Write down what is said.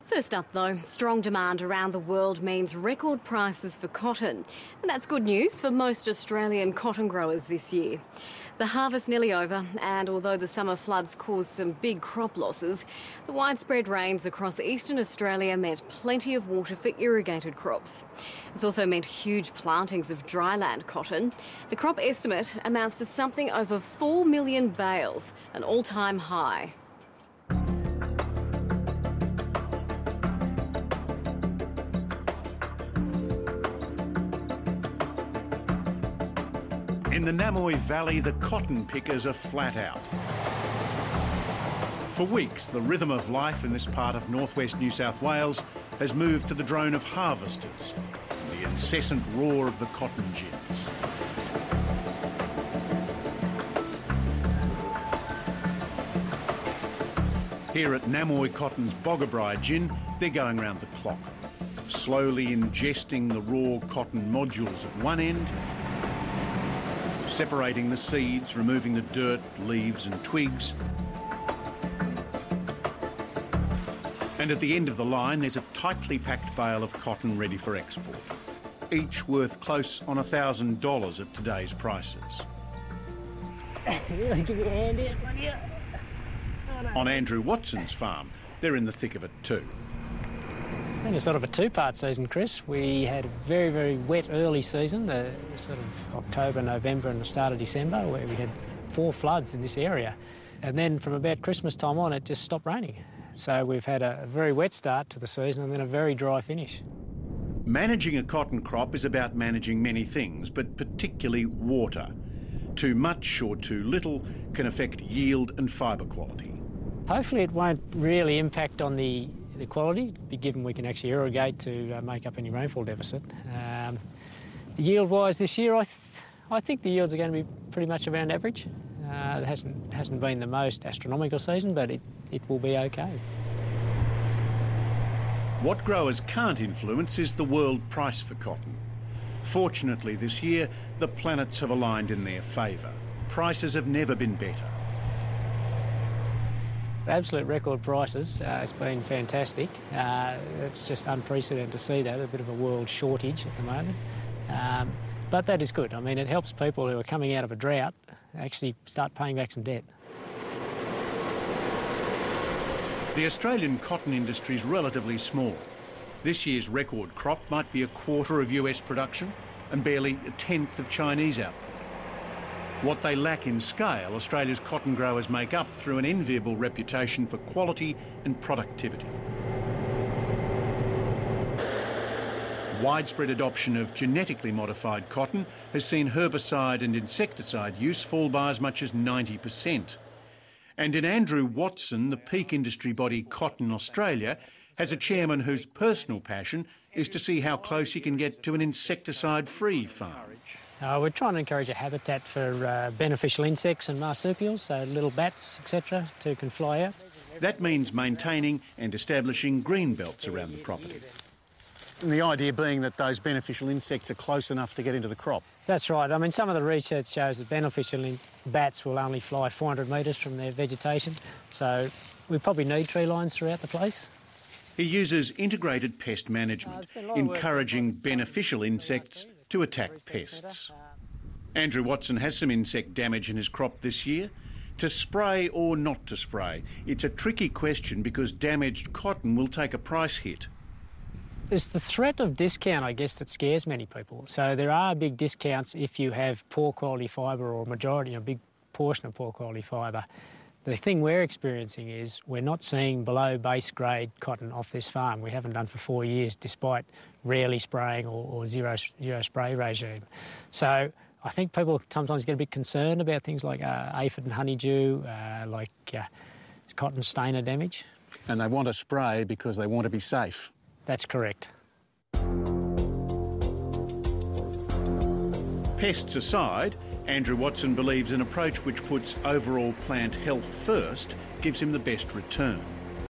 First up though, strong demand around the world means record prices for cotton. And that's good news for most Australian cotton growers this year. The harvest nearly over, and although the summer floods caused some big crop losses, the widespread rains across eastern Australia meant plenty of water for irrigated crops. It's also meant huge plantings of dryland cotton. The crop estimate amounts to something over 4 million bales, an all-time high. In the Namoi Valley, the cotton pickers are flat out. For weeks, the rhythm of life in this part of northwest New South Wales has moved to the drone of harvesters and the incessant roar of the cotton gins. Here at Namoi Cotton's Boggabri gin, they're going round the clock, slowly ingesting the raw cotton nodules at one end, separating the seeds, removing the dirt, leaves and twigs. And at the end of the line, there's a tightly packed bale of cotton ready for export, each worth close on $1,000 at today's prices. Give me a hand here, buddy. On Andrew Watson's farm, they're in the thick of it too. I think it's sort of a two-part season, Chris. We had a very, very wet early season, the sort of October, November and the start of December, where we had 4 floods in this area. And then from about Christmas time on, it just stopped raining. So we've had a very wet start to the season and then a very dry finish. Managing a cotton crop is about managing many things, but particularly water. Too much or too little can affect yield and fibre quality. Hopefully it won't really impact on the quality, given we can actually irrigate to make up any rainfall deficit. Yield-wise this year, I think the yields are going to be pretty much around average. It hasn't been the most astronomical season, but it will be okay. What growers can't influence is the world price for cotton. Fortunately this year, the planets have aligned in their favour. Prices have never been better. Absolute record prices. It's been fantastic. It's just unprecedented to see that, a bit of a world shortage at the moment. But that is good. I mean, it helps people who are coming out of a drought actually start paying back some debt. The Australian cotton industry is relatively small. This year's record crop might be a quarter of US production and barely a tenth of Chinese output. What they lack in scale, Australia's cotton growers make up through an enviable reputation for quality and productivity. Widespread adoption of genetically modified cotton has seen herbicide and insecticide use fall by as much as 90%. And in Andrew Watson, the peak industry body Cotton Australia has a chairman whose personal passion is to see how close he can get to an insecticide-free farm. We're trying to encourage a habitat for beneficial insects and marsupials, so little bats, etc., who can fly out. That means maintaining and establishing green belts around the property. And the idea being that those beneficial insects are close enough to get into the crop. That's right. I mean, some of the research shows that beneficial bats will only fly 400 metres from their vegetation, so we probably need tree lines throughout the place. He uses integrated pest management, encouraging beneficial insects to attack pests. Andrew Watson has some insect damage in his crop this year. To spray or not to spray? It's a tricky question because damaged cotton will take a price hit. It's the threat of discount, I guess, that scares many people. So there are big discounts if you have poor quality fibre or a big portion of poor quality fibre. The thing we're experiencing is we're not seeing below base grade cotton off this farm. We haven't done for 4 years, despite rarely spraying or zero spray regime. So I think people sometimes get a bit concerned about things like aphid and honeydew, cotton stainer damage. And they want to spray because they want to be safe. That's correct. Pests aside, Andrew Watson believes an approach which puts overall plant health first gives him the best return.